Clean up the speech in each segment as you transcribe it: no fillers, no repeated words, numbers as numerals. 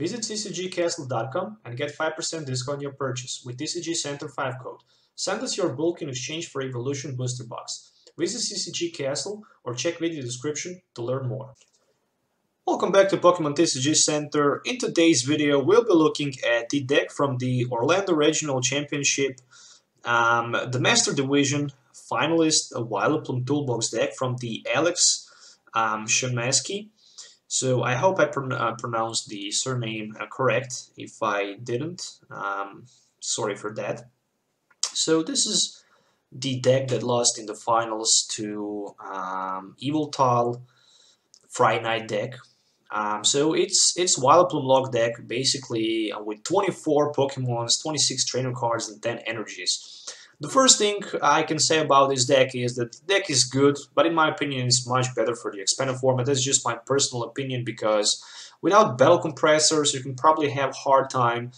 Visit TCGcastle.com and get 5% discount on your purchase with TCG Center 5 code. Send us your bulk in exchange for Evolution Booster Box. Visit TCG Castle or check video description to learn more. Welcome back to Pokemon TCG Center. In today's video, we'll be looking at the deck from the Orlando Regional Championship, the Master Division finalist, a Vileplume Toolbox deck from the Alex Shemansky. So I hope I pronounced the surname correct. If I didn't, sorry for that. So this is the deck that lost in the finals to Yveltal Friday Night deck. So it's Vileplume Lock deck, basically with 24 Pokemons, 26 trainer cards, and 10 energies. The first thing I can say about this deck is that the deck is good, but in my opinion it's much better for the expanded format. That's just my personal opinion, because without battle compressors you can probably have a hard time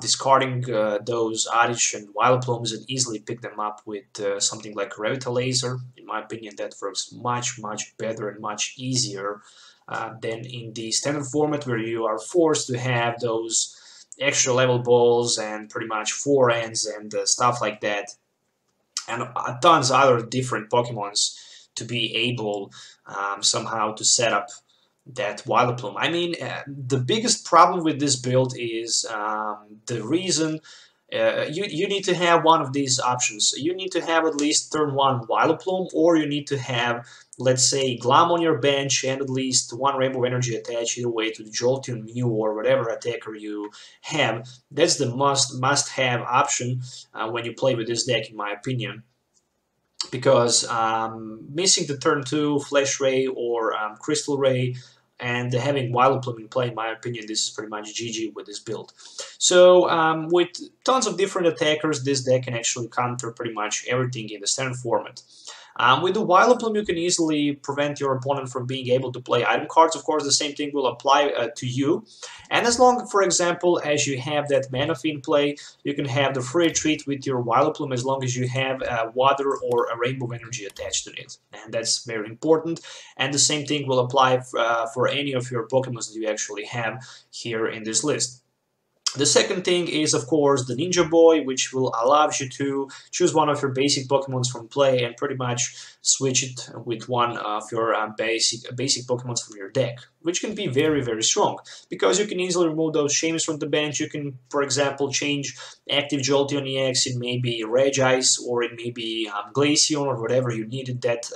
discarding those Oddish and Vileplumes and easily pick them up with something like Revitalizer. In my opinion, that works much better and much easier than in the standard format, where you are forced to have those extra level balls and pretty much forehands and stuff like that, and tons of other different Pokemons to be able somehow to set up that Vileplume. I mean, the biggest problem with this build is the reason you need to have one of these options. You need to have at least turn 1 Vileplume, or you need to have, let's say, Glum on your bench and at least 1 Rainbow Energy attached either way to the Jolteon, Mew, or whatever attacker you have. That's the must-have option when you play with this deck, in my opinion. Because missing the turn 2 Flash Ray or Crystal Ray and having Vileplume in play, in my opinion, this is pretty much GG with this build. So with tons of different attackers, this deck can actually counter pretty much everything in the standard format. With the Vileplume, you can easily prevent your opponent from being able to play item cards. Of course, the same thing will apply to you. And as long, for example, as you have that Manaphy in play, you can have the free retreat with your Vileplume as long as you have Water or a Rainbow Energy attached to it. And that's very important. And the same thing will apply for any of your Pokemon that you actually have here in this list. The second thing is, of course, the Ninja Boy, which will allow you to choose one of your basic Pokemons from play and pretty much switch it with one of your basic Pokemons from your deck, which can be very strong, because you can easily remove those Shames from the bench. You can, for example, change active Jolteon EX in maybe Regice or in maybe Glaceon or whatever you need in that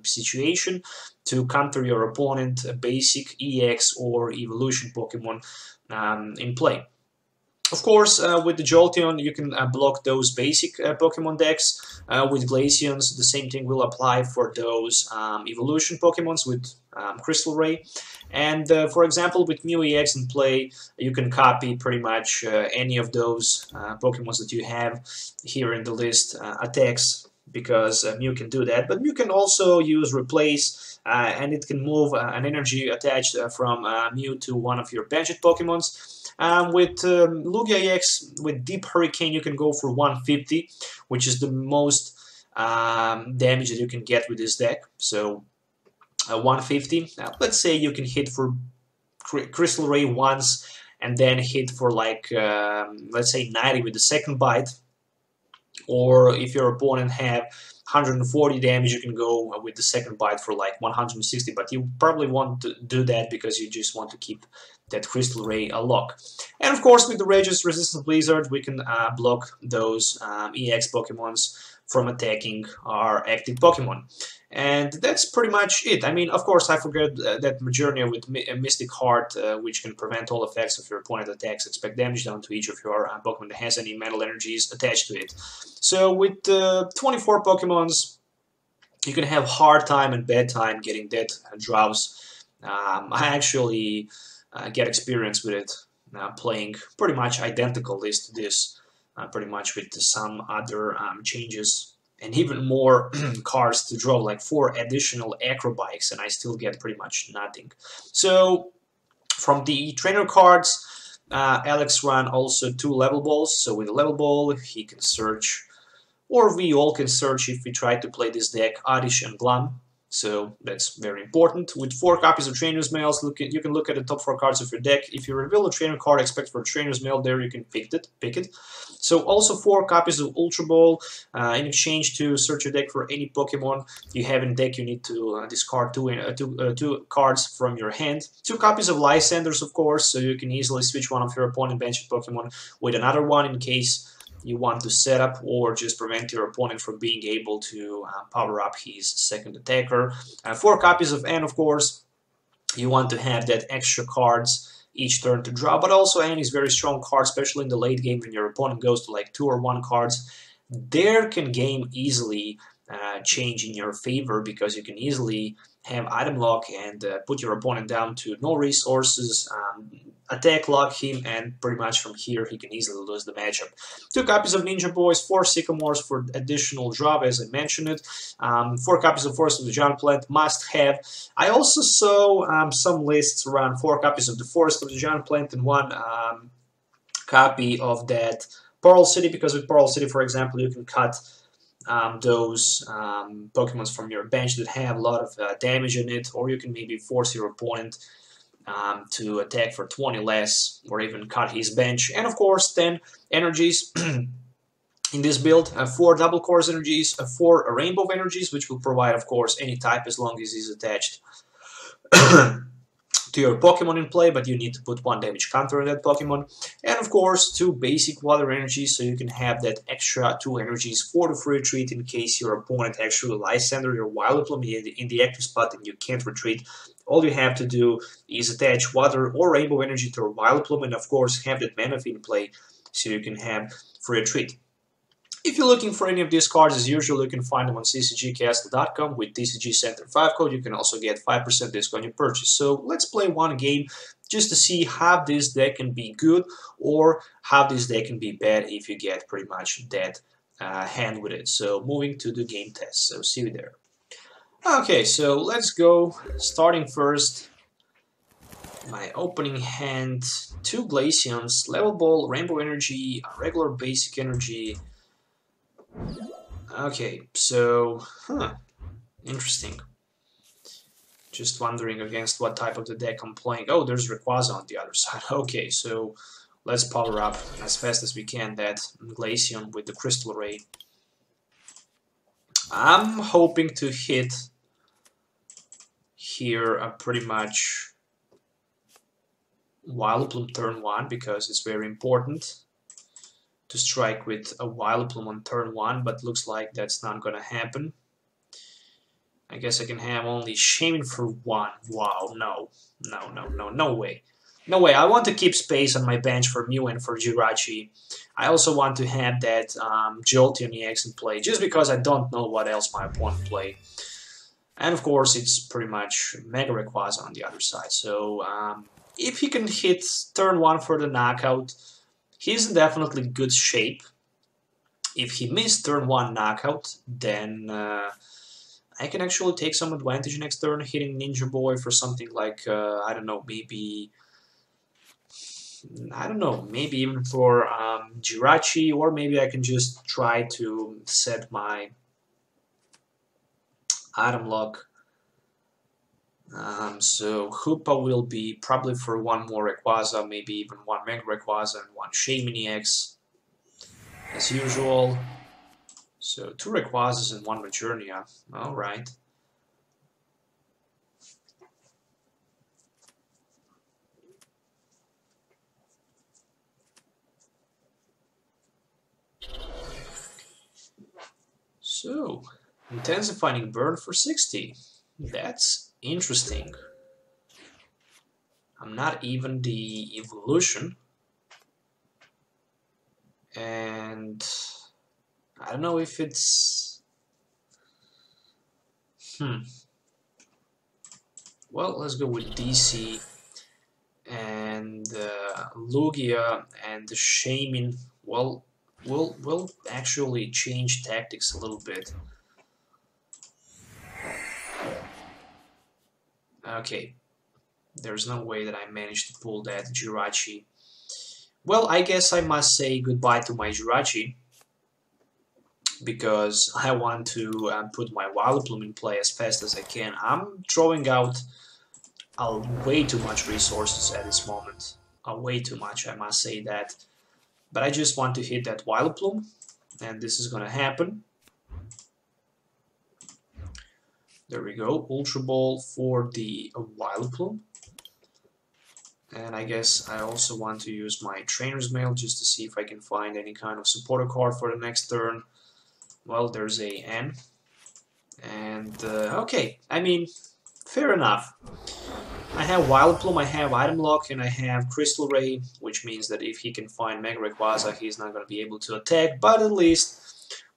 situation to counter your opponent basic EX or Evolution Pokemon in play. Of course, with the Jolteon, you can block those basic Pokemon decks. With Glaceons, the same thing will apply for those Evolution Pokemons with Crystal Ray. And for example, with Mew EX in play, you can copy pretty much any of those Pokemons that you have here in the list attacks, because Mew can do that. But Mew can also use Replace, and it can move an energy attached from Mew to one of your benched Pokemons. With Lugia EX, with Deep Hurricane, you can go for 150, which is the most damage that you can get with this deck. So 150. Let's say you can hit for Crystal Ray once, and then hit for like, let's say 90 with the second bite. Or if your opponent have 140 damage, you can go with the second bite for like 160, but you probably want to do that because you just want to keep that Crystal Ray a lock. And of course, with the Rageous Resistant Blizzard, we can block those EX Pokemons from attacking our active Pokemon. And that's pretty much it. I mean, of course, I forgot that Majourner with Mystic Heart, which can prevent all effects of your opponent attacks, expect damage down to each of your Pokemon that has any mental energies attached to it. So with 24 Pokemons, you can have hard time and bad time getting that Drowse. I actually get experience with it playing pretty much identical list to this, pretty much with some other changes and even more cards to draw, like 4 additional Acrobikes, and I still get pretty much nothing. So from the trainer cards, Alex ran also 2 level balls. So with a level ball, he can search, or we all can search if we try to play this deck, Oddish and Glum. So that's very important. With 4 copies of Trainer's Mails, you can look at the top 4 cards of your deck. If you reveal a trainer card, expect for a Trainer's Mail there, you can pick it. So also 4 copies of Ultra Ball. In exchange to search your deck for any Pokemon you have in deck, you need to discard two cards from your hand. 2 copies of Lysanders, of course, so you can easily switch one of your opponent bench Pokemon with another one in case you want to set up or just prevent your opponent from being able to power up his second attacker. 4 copies of N, of course. You want to have that extra cards each turn to draw, but also N is very strong card, especially in the late game when your opponent goes to like 2 or 1 cards. There can game easily change in your favor because you can easily have item lock and put your opponent down to no resources, attack lock him, and pretty much from here he can easily lose the matchup. 2 copies of Ninja Boys, 4 Sycamores for additional draw, as I mentioned it. 4 copies of Forest of the Giant Plant, must have. I also saw some lists around 4 copies of the Forest of the Giant Plant and 1 copy of that Pearl City, because with Pearl City, for example, you can cut those Pokemons from your bench that have a lot of damage in it, or you can maybe force your opponent to attack for 20 less, or even cut his bench. And of course 10 energies in this build, 4 double course energies, 4 rainbow energies, which will provide of course any type as long as he's attached to your Pokemon in play, but you need to put 1 damage counter on that Pokemon. And of course 2 basic water energies, so you can have that extra 2 energies for the free retreat in case your opponent actually Lysander your Vileplume in the active spot and you can't retreat. All you have to do is attach water or rainbow energy to your Vileplume and of course have that mana in play so you can have free retreat. If you're looking for any of these cards, as usual, you can find them on TCGcastle.com with TCGcenter 5 code. You can also get 5% discount on your purchase. So let's play one game just to see how this deck can be good or how this deck can be bad if you get pretty much that hand with it. So moving to the game test. So see you there. Okay, so let's go. Starting first, my opening hand, 2 Glaceons, Level Ball, Rainbow Energy, regular Basic Energy. Okay, so, interesting. Just wondering against what type of the deck I'm playing. Oh, there's Rayquaza on the other side. Okay, so let's power up as fast as we can that Glaceon with the Crystal Ray. I'm hoping to hit here pretty much Vileplume turn 1 because it's very important to strike with a Vileplume on turn 1, but looks like that's not gonna happen. I guess I can have only Shaman for 1. Wow, no way. No way, I want to keep space on my bench for Mew and for Jirachi. I also want to have that Jolteon EX in play, just because I don't know what else my opponent play. And of course, it's pretty much Mega Rayquaza on the other side. So if he can hit turn 1 for the knockout, he's in definitely good shape. If he missed turn 1 knockout, then I can actually take some advantage next turn, hitting Ninja Boy for something like, I don't know, maybe even for Jirachi, or maybe I can just try to set my item lock. So Hoopa will be probably for 1 more Rayquaza, maybe even 1 Mega Rayquaza and 1 Shaman EX, as usual. So 2 Rayquazas and 1 Majournia. Alright. So, intensifying burn for 60. That's interesting. I'm not even the evolution. And I don't know if it's... Well, let's go with DC and Lugia and the Shaman. Well, we'll actually change tactics a little bit. Okay, there's no way that I managed to pull that Jirachi. Well, I guess I must say goodbye to my Jirachi. because I want to put my Vileplume in play as fast as I can. I'm throwing out way too much resources at this moment. Way too much, I must say that. But I just want to hit that Vileplume, and this is gonna happen. There we go, Ultra Ball for the Vileplume. And I guess I also want to use my Trainer's Mail just to see if I can find any kind of supporter card for the next turn. Well, there's a N. And, okay, I mean, fair enough. I have Vileplume, I have Item Lock, and I have Crystal Ray, which means that if he can find Mega Rayquaza, he's not going to be able to attack, but at least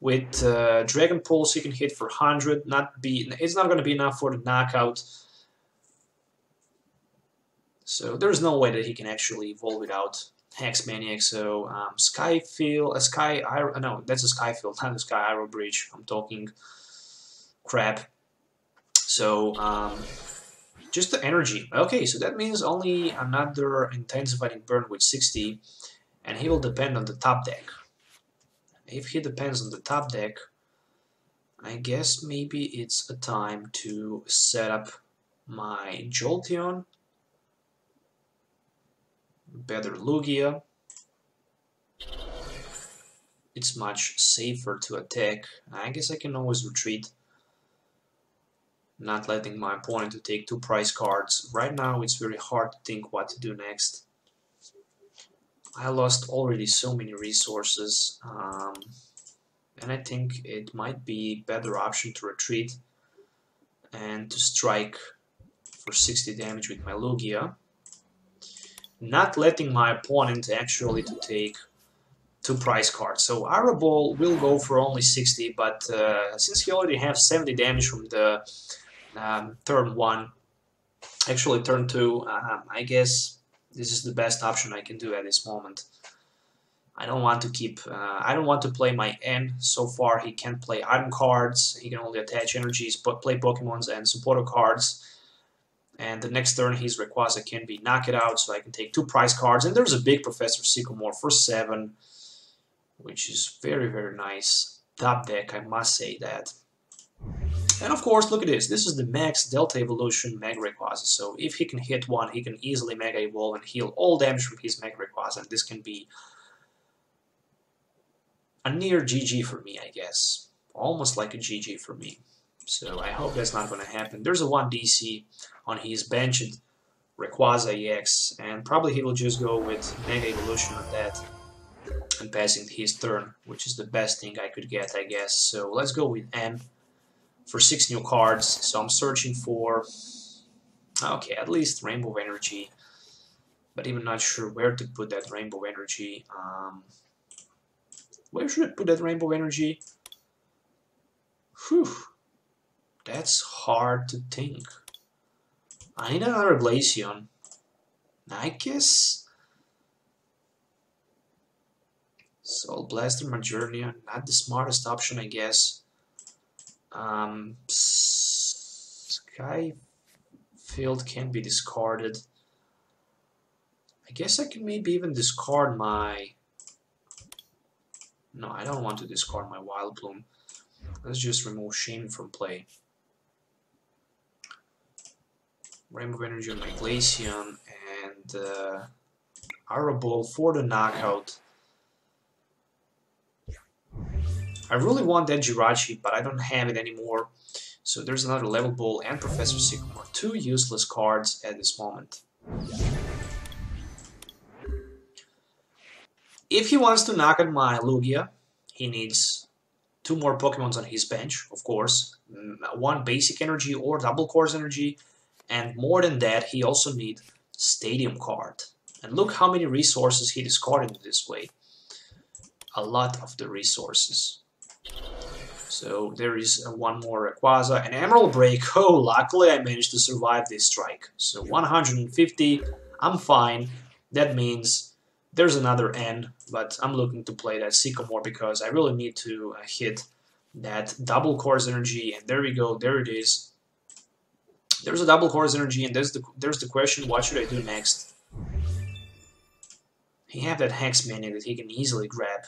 with Dragon Pulse, he can hit for 100. It's not going to be enough for the knockout. So there's no way that he can actually evolve without Hex Maniac. So Skyfield, no, that's a Skyfield, not a Sky Arrow Bridge. I'm talking crap. So just the energy. Okay, so that means only another Intensifying Burn with 60, and he will depend on the top deck. If he depends on the top deck, I guess maybe it's a time to set up my Jolteon, better Lugia. It's much safer to attack. I guess I can always retreat, not letting my opponent to take 2 prize cards. Right now it's very hard to think what to do next. I lost already so many resources, and I think it might be a better option to retreat and to strike for 60 damage with my Lugia, not letting my opponent actually to take 2 prize cards. So Arrow Ball will go for only 60, but since he already has 70 damage from the turn 1, actually turn 2, I guess this is the best option I can do at this moment. I don't want to keep, I don't want to play my N. So far he can't play item cards, he can only attach energies, but play Pokemons and supporter cards. And the next turn his Rayquaza can be knocked out, so I can take 2 prize cards. And there's a big Professor Sycamore for 7, which is very, very nice. Top deck, I must say that. And of course, look at this. This is the Max Delta Evolution Mega Rayquaza. So if he can hit one, he can easily Mega Evolve and heal all damage from his Mega Rayquaza. And this can be a near GG for me, I guess. Almost like a GG for me. So I hope that's not going to happen. There's a 1 DC on his benched Rayquaza EX. And probably he will just go with Mega Evolution on that and passing his turn, which is the best thing I could get, I guess. So let's go with M for 6 new cards. So I'm searching for, okay, at least Rainbow Energy, but even not sure where to put that Rainbow Energy. Where should I put that Rainbow Energy? Whew, that's hard to think. I need another Glaceon. I guess Soul Blaster, Majournia, not the smartest option, I guess. Skyfield can be discarded. I guess I can maybe even discard my... No, I don't want to discard my Vileplume. Let's just remove Shame from play. Rainbow Energy on my Glaceon and Arrow Ball for the knockout. I really want that Jirachi, but I don't have it anymore. So there's another Level Ball and Professor Sycamore. 2 useless cards at this moment. If he wants to knock out my Lugia, he needs 2 more Pokemons on his bench, of course. 1 basic energy or double course energy. And more than that, he also needs Stadium card. And look how many resources he discarded this way. A lot of the resources. So there is 1 more Rayquaza and Emerald Break. Oh, luckily I managed to survive this strike. So 150, I'm fine. That means there's another N, but I'm looking to play that Sycamore because I really need to hit that double course energy. And there we go, there it is. There's a double course energy, and there's the question: what should I do next? He have that Hex Mania that he can easily grab.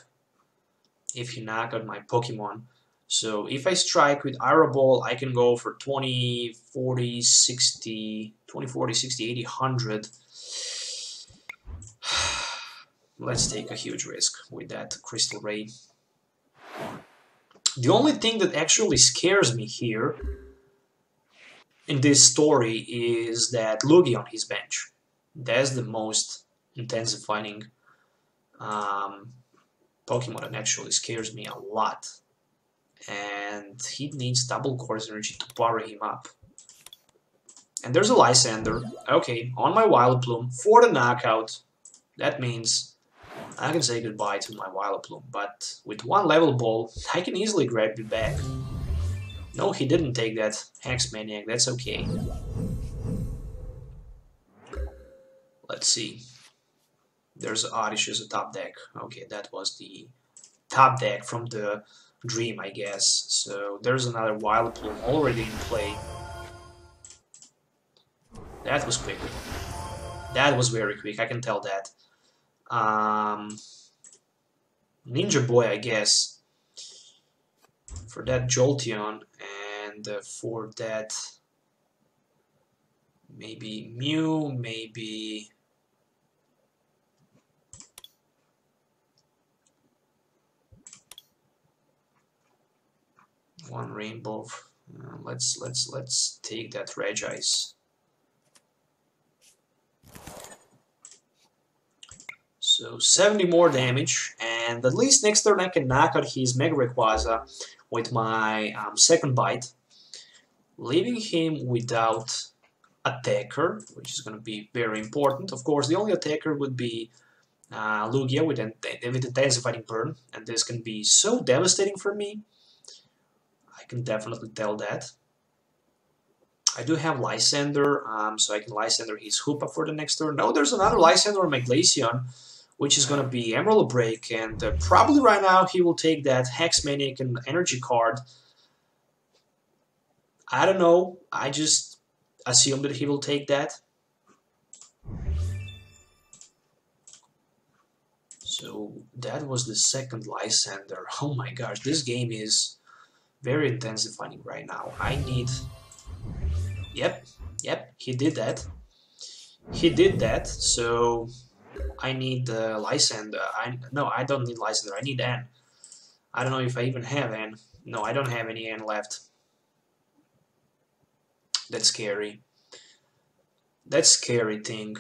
if he knock out my Pokemon. So if I strike with Aero Ball, I can go for 20, 40, 60, 20, 40, 60, 80, 100. Let's take a huge risk with that Crystal Ray. The only thing that actually scares me here in this story is that Lugia on his bench. That's the most intensifying Pokemon that actually scares me a lot. And he needs double course energy to power him up. And there's a Lysander. Okay, on my Vileplume for the knockout. That means I can say goodbye to my Vileplume. But with one level ball, I can easily grab it back. No, he didn't take that Hex Maniac. That's okay. Let's see. There's Oddish as a top deck. Okay, that was the top deck from the Dream, I guess. So there's another Vileplume already in play. That was quick. That was very quick, I can tell that. Ninja Boy, I guess. For that Jolteon, and for that maybe Mew, maybe one Rainbow. Let's take that Regice. So 70 more damage, and at least next turn I can knock out his Mega Rayquaza with my second bite, leaving him without attacker, which is going to be very important. Of course, the only attacker would be Lugia with intensifying burn, and this can be so devastating for me. I can definitely tell that. I do have Lysander, so I can Lysander his Hoopa for the next turn. No, there's another Lysander on my Glaceon, which is going to be Emerald Break, and probably right now he will take that Hex Maniac and Energy card. I don't know, I just assume that he will take that. So that was the second Lysander. Oh my gosh, this game is very intensifying right now. I need... Yep, he did that. He did that, so I need Lysander. No, I don't need Lysander, I need N. I don't know if I even have N. No, I don't have any N left. That's scary. That's scary thing.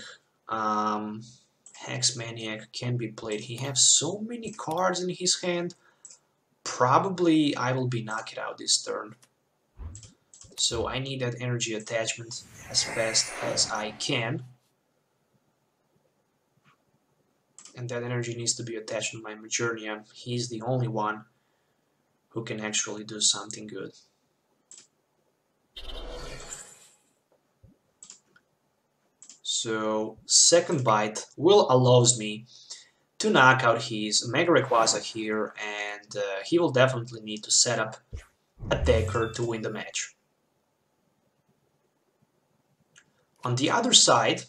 Hex Maniac can be played. He has so many cards in his hand. Probably I will be knocked out this turn. So I need that energy attachment as fast as I can. And that energy needs to be attached to my Majournia. He's the only one who can actually do something good. So second bite will allows me to knock out his Mega Rayquaza here, and he will definitely need to set up attacker to win the match. On the other side,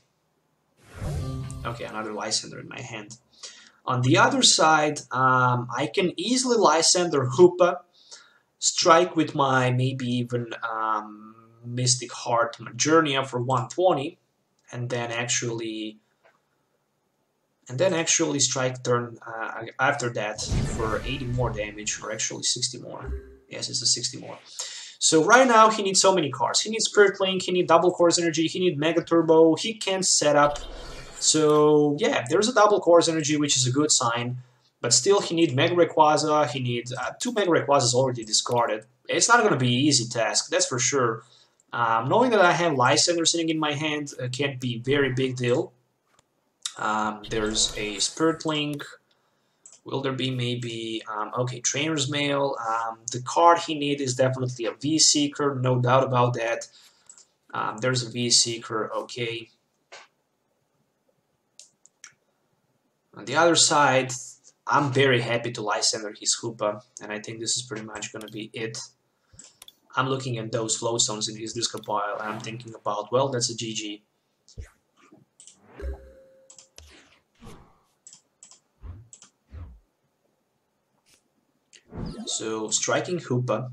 okay, another Lysander in my hand. On the other side, I can easily Lysander Hoopa, strike with my maybe even Mystic Heart Majournia for 120, and then actually strike turn after that for 80 more damage, or actually 60 more. Yes, it's a 60 more. So right now he needs so many cards. He needs Spirit Link, he needs double course energy, he needs Mega Turbo, he can't set up. So yeah, there's a double course energy, which is a good sign. But still he needs Mega Rayquaza, he needs 2 Mega Rayquazas already discarded. It's not going to be an easy task, that's for sure. Knowing that I have Lysander sitting in my hand can't be a very big deal. There's a Spirit Link. Will there be maybe... okay, Trainer's Mail. The card he needs is definitely a V-Seeker, no doubt about that. There's a V-Seeker, okay. On the other side, I'm very happy to Lysander his Hoopa, and I think this is pretty much going to be it. I'm looking at those Flowstones in his discard pile, and I'm thinking about, well, that's a GG. So striking Hoopa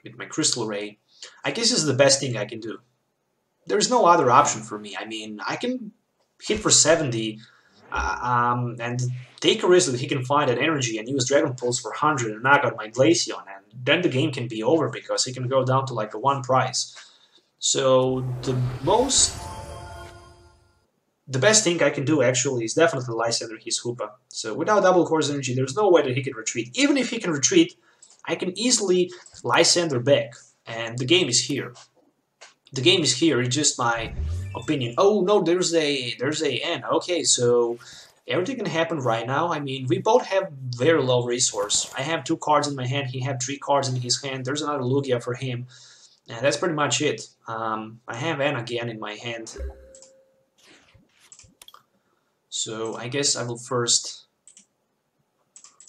with my Crystal Ray, I guess is the best thing I can do. There's no other option for me. I mean, I can hit for 70 and take a risk that he can find an energy and use Dragon Pulse for 100 and knock out my Glaceon, and then the game can be over because he can go down to like a 1 prize. So the best thing I can do actually is definitely Lysander his Hoopa. So without double Course Energy, there's no way that he can retreat. Even if he can retreat, I can easily Lysander back, and the game is here. The game is here, it's just my opinion. Oh no, there's a N. Okay, so everything can happen right now. I mean, we both have very low resource. I have 2 cards in my hand, he have 3 cards in his hand. There's another Lugia for him. And that's pretty much it. I have N again in my hand. So I guess I will first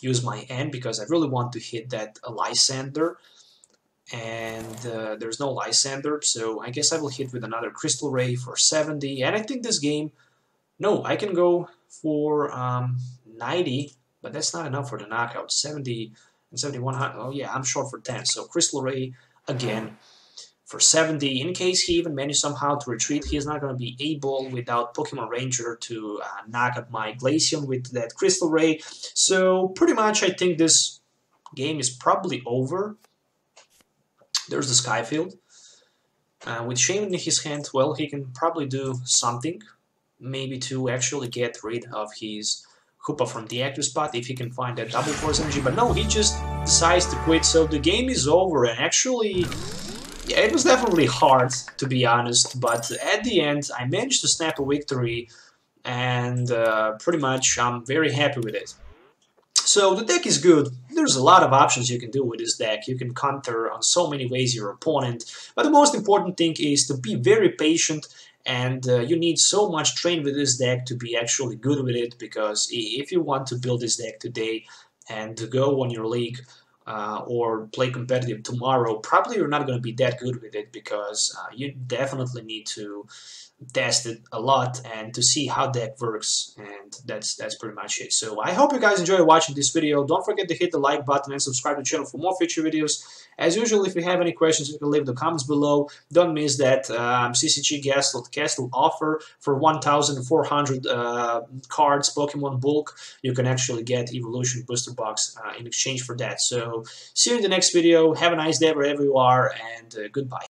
use my N because I really want to hit that Lysander. And there's no Lysander, so I guess I will hit with another Crystal Ray for 70. And I think this game, no, I can go for 90, but that's not enough for the knockout. 70 and 71, oh yeah, I'm short for 10. So Crystal Ray again for 70. In case he even manages somehow to retreat, he's not going to be able without Pokemon Ranger to knock out my Glaceon with that Crystal Ray. So pretty much I think this game is probably over. There's the Skyfield. With Shaymin in his hand, well, he can probably do something. Maybe to actually get rid of his Hoopa from the active spot if he can find that double Force Energy. But no, he just decides to quit, so the game is over. And actually, yeah, it was definitely hard, to be honest. But at the end, I managed to snap a victory. And pretty much, I'm very happy with it. So the deck is good. There's a lot of options you can do with this deck. You can counter on so many ways your opponent. But the most important thing is to be very patient, and you need so much train with this deck to be actually good with it, because if you want to build this deck today and to go on your league or play competitive tomorrow, probably you're not going to be that good with it, because you definitely need to test it a lot and to see how that works, and that's pretty much it. So I hope you guys enjoy watching this video. Don't forget to hit the like button and subscribe to the channel for more future videos. As usual, if you have any questions, you can leave the comments below. Don't miss that CCG Castle offer for 1,400 cards, Pokemon bulk. You can actually get Evolution Booster Box in exchange for that. So see you in the next video. Have a nice day wherever you are, and goodbye.